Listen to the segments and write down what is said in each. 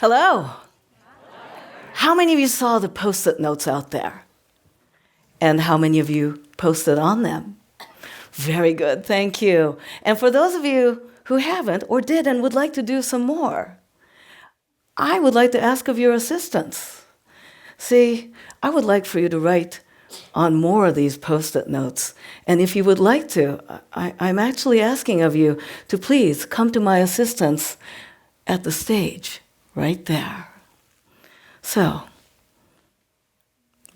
Hello. How many of you saw the Post-it notes out there? And how many of you posted on them? Very good, thank you. And for those of you who haven't or did and would like to do some more, I would like to ask of your assistance. See, I would like for you to write on more of these Post-it notes. And if you would like to, I'm actually asking of you to please come to my assistance at the stage, right there. So,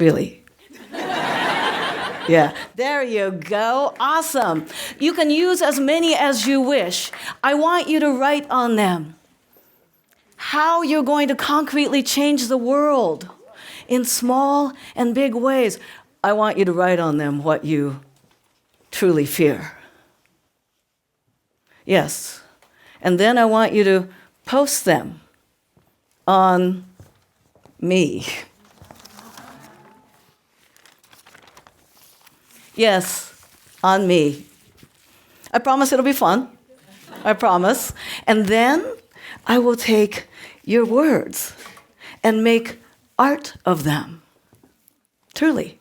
really. Yeah, there you go. Awesome. You can use as many as you wish. I want you to write on them how you're going to concretely change the world in small and big ways. I want you to write on them what you truly fear. Yes. And then I want you to post them on me. Yes, on me. I promise it'll be fun. I promise. And then I will take your words and make art of them. Truly.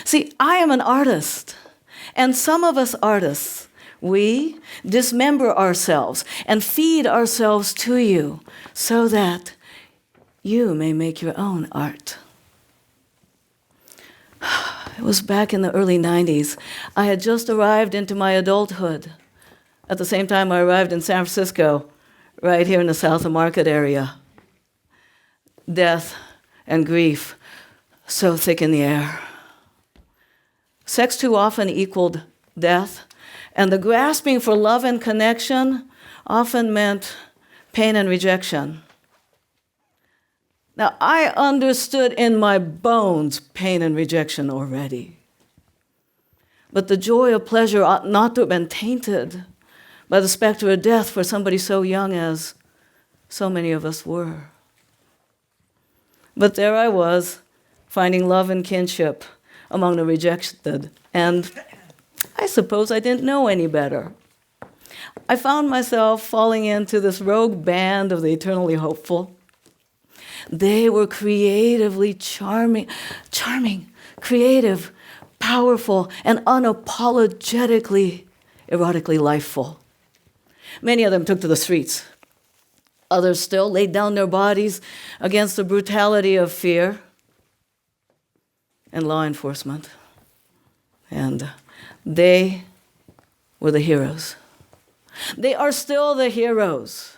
See, I am an artist. And some of us artists, we dismember ourselves and feed ourselves to you so that you may make your own art. It was back in the early 90s. I had just arrived into my adulthood. At the same time, I arrived in San Francisco, right here in the South of Market area. Death and grief so thick in the air. Sex too often equaled death, and the grasping for love and connection often meant pain and rejection. Now, I understood in my bones pain and rejection already. But the joy of pleasure ought not to have been tainted by the specter of death for somebody so young as so many of us were. But there I was, finding love and kinship among the rejected, and I suppose I didn't know any better. I found myself falling into this rogue band of the eternally hopeful. They were creatively charming, creative, powerful, and unapologetically, erotically lifeful. Many of them took to the streets. Others still laid down their bodies against the brutality of fear and law enforcement. And they were the heroes. They are still the heroes.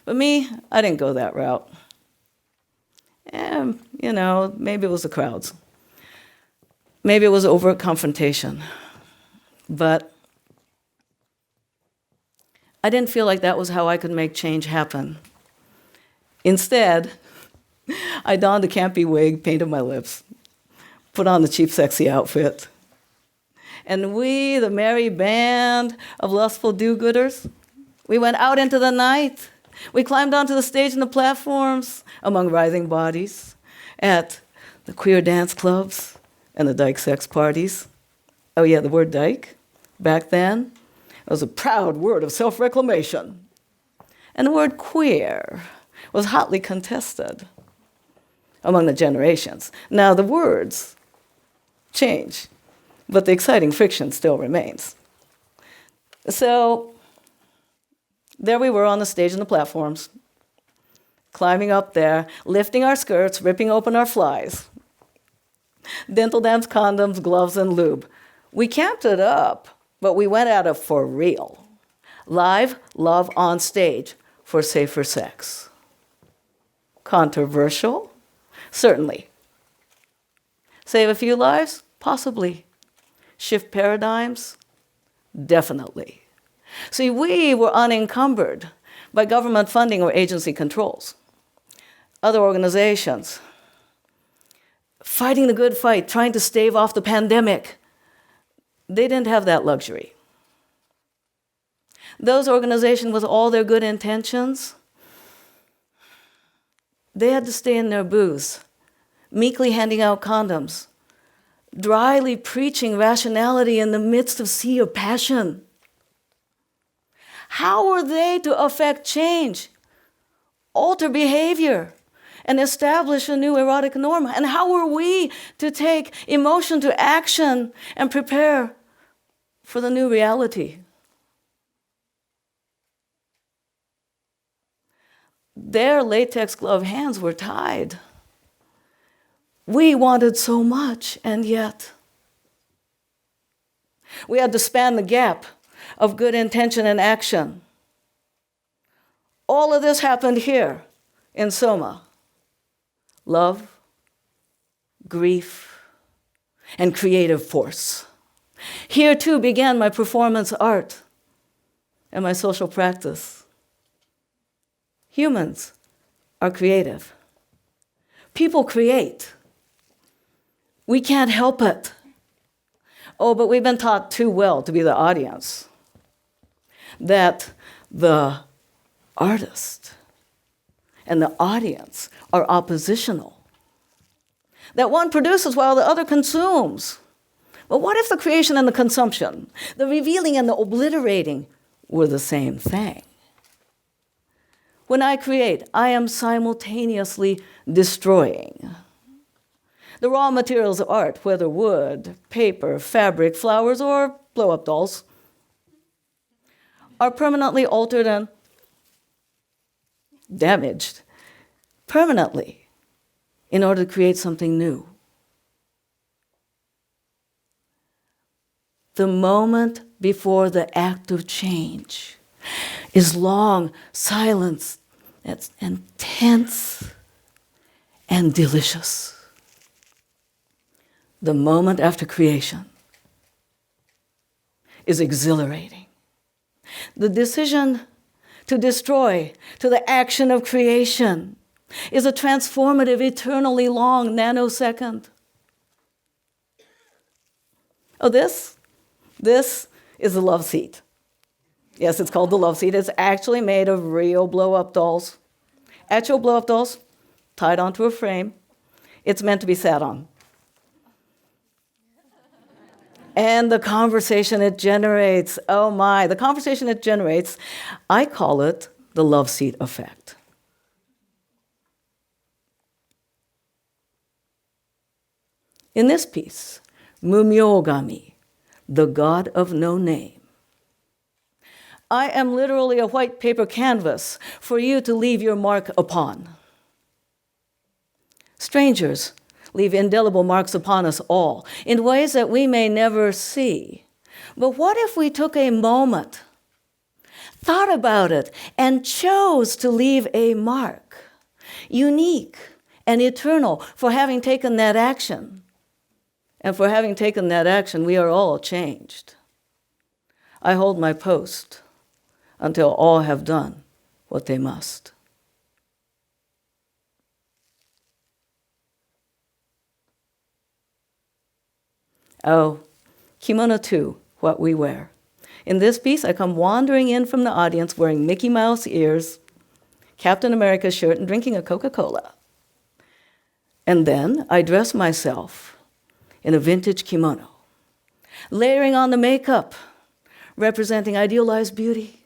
But me, I didn't go that route. And, maybe it was the crowds. Maybe it was overt confrontation. But I didn't feel like that was how I could make change happen. Instead, I donned a campy wig, painted my lips, put on the cheap, sexy outfit. And we, the merry band of lustful do-gooders, we went out into the night. We climbed onto the stage and the platforms among writhing bodies at the queer dance clubs and the dyke sex parties. Oh yeah, the word dyke, back then, was a proud word of self-reclamation. And the word queer was hotly contested among the generations. Now the words change, but the exciting friction still remains. So there we were on the stage and the platforms, climbing up there, lifting our skirts, ripping open our flies. Dental dams, condoms, gloves, and lube. We camped it up, but we went at it for real. Live love on stage for safer sex. Controversial? Certainly. Save a few lives? Possibly. Shift paradigms? Definitely. See, we were unencumbered by government funding or agency controls. Other organizations, fighting the good fight, trying to stave off the pandemic, they didn't have that luxury. Those organizations, with all their good intentions, they had to stay in their booths, meekly handing out condoms, dryly preaching rationality in the midst of sea of passion. How were they to affect change? alter behavior and establish a new erotic norm? And how are we to take emotion to action and prepare for the new reality? Their latex glove hands were tied. We wanted so much, and yet we had to span the gap of good intention and action. All of this happened here in SoMA. Love, grief, and creative force. Here too began my performance art and my social practice. Humans are creative. People create. We can't help it. Oh, but we've been taught too well to be the audience. That the artist and the audience are oppositional. That one produces while the other consumes. But what if the creation and the consumption, the revealing and the obliterating, were the same thing? When I create, I am simultaneously destroying. The raw materials of art, whether wood, paper, fabric, flowers, or blow-up dolls, are permanently altered and damaged permanently in order to create something new. The moment before the act of change is long, silent, and tense, and delicious. The moment after creation is exhilarating. The decision to destroy, to the action of creation, is a transformative, eternally long nanosecond. Oh, this is the love seat. Yes, it's called the love seat. It's actually made of real blow-up dolls. Actual blow-up dolls tied onto a frame. It's meant to be sat on. And the conversation it generates, oh my, the conversation it generates, I call it the love seat effect. In this piece, Mumyogami, the god of no name, I am literally a white paper canvas for you to leave your mark upon. Strangers leave indelible marks upon us all in ways that we may never see. But what if we took a moment, thought about it, and chose to leave a mark, unique and eternal, for having taken that action? And for having taken that action, we are all changed. I hold my post until all have done what they must. Oh, kimono too, what we wear. In this piece, I come wandering in from the audience wearing Mickey Mouse ears, Captain America shirt, and drinking a Coca-Cola. And then I dress myself in a vintage kimono, layering on the makeup, representing idealized beauty,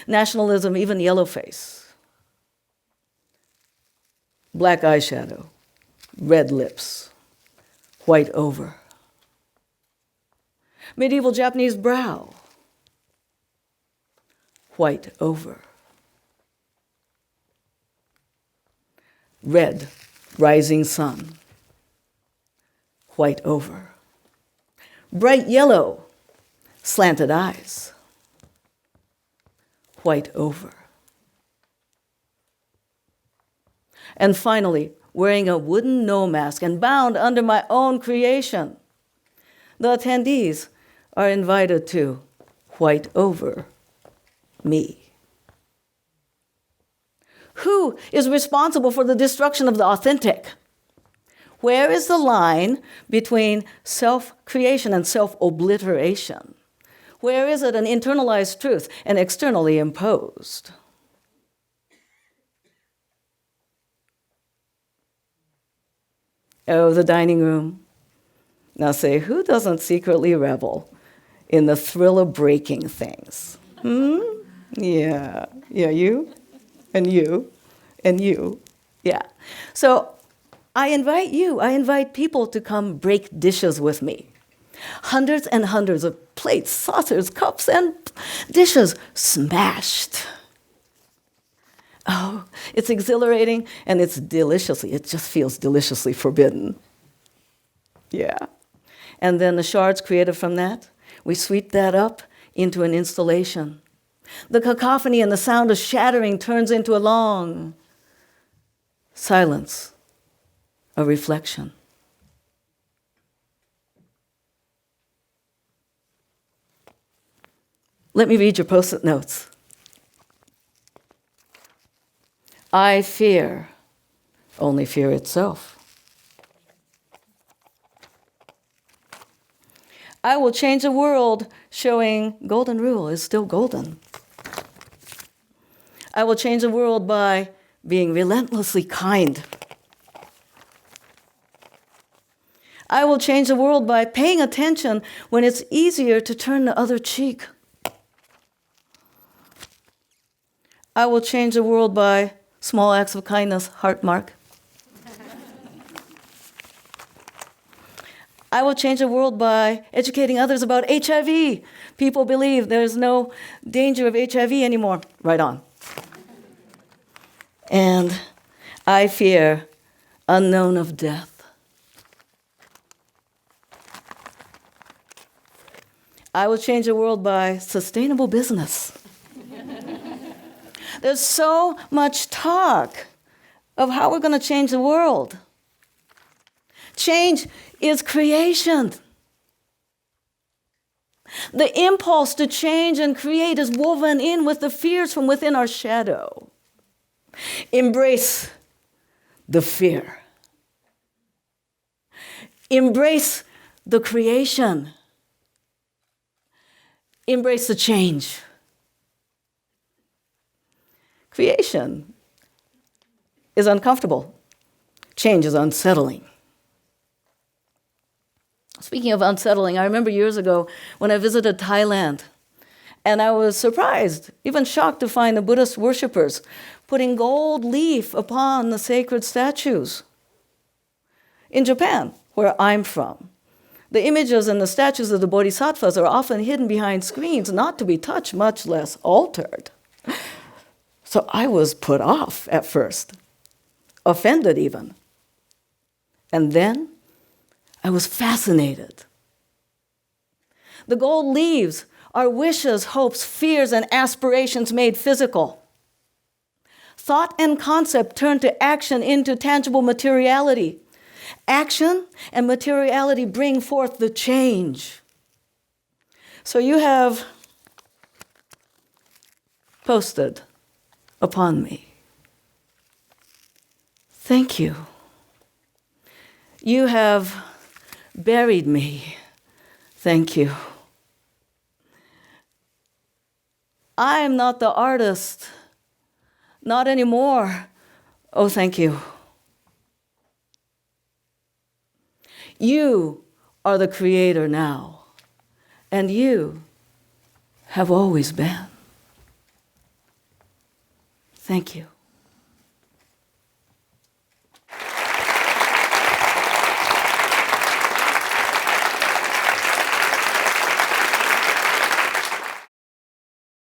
nationalism, even yellow face, black eyeshadow, red lips, white over, medieval Japanese brow, white over, red rising sun, white over, bright yellow slanted eyes, white over. And finally, wearing a wooden no mask and bound under my own creation, the attendees are invited to white over me. Who is responsible for the destruction of the authentic? Where is the line between self-creation and self-obliteration? Where is it an internalized truth and externally imposed? Oh, the dining room. Now say, who doesn't secretly revel in the thrill of breaking things? Yeah, you and you. and you. Yeah. So I invite people to come break dishes with me. Hundreds and hundreds of plates, saucers, cups, and dishes smashed. Oh, it's exhilarating, and it just feels deliciously forbidden. Yeah. And then the shards created from that, we sweep that up into an installation. The cacophony and the sound of shattering turns into a long silence, a reflection. Let me read your Post-it notes. I fear only fear itself. I will change the world, showing golden rule is still golden. I will change the world by being relentlessly kind. I will change the world by paying attention when it's easier to turn the other cheek. I will change the world by small acts of kindness, heart mark. I will change the world by educating others about HIV. People believe there's no danger of HIV anymore. Right on. And I fear unknown of death. I will change the world by sustainable business. There's so much talk of how we're going to change the world. Change is creation. The impulse to change and create is woven in with the fears from within our shadow. Embrace the fear. Embrace the creation. Embrace the change. Creation is uncomfortable. Change is unsettling. Speaking of unsettling, I remember years ago when I visited Thailand, and I was surprised, even shocked to find the Buddhist worshippers putting gold leaf upon the sacred statues. In Japan, where I'm from, the images and the statues of the bodhisattvas are often hidden behind screens, not to be touched, much less altered. So I was put off at first, offended even. And then I was fascinated. The gold leaves are wishes, hopes, fears, and aspirations made physical. Thought and concept turn to action into tangible materiality. Action and materiality bring forth the change. So you have posted upon me. Thank you. You have buried me. Thank you. I am not the artist. Not anymore. Oh, thank you. You are the creator now, and you have always been. Thank you.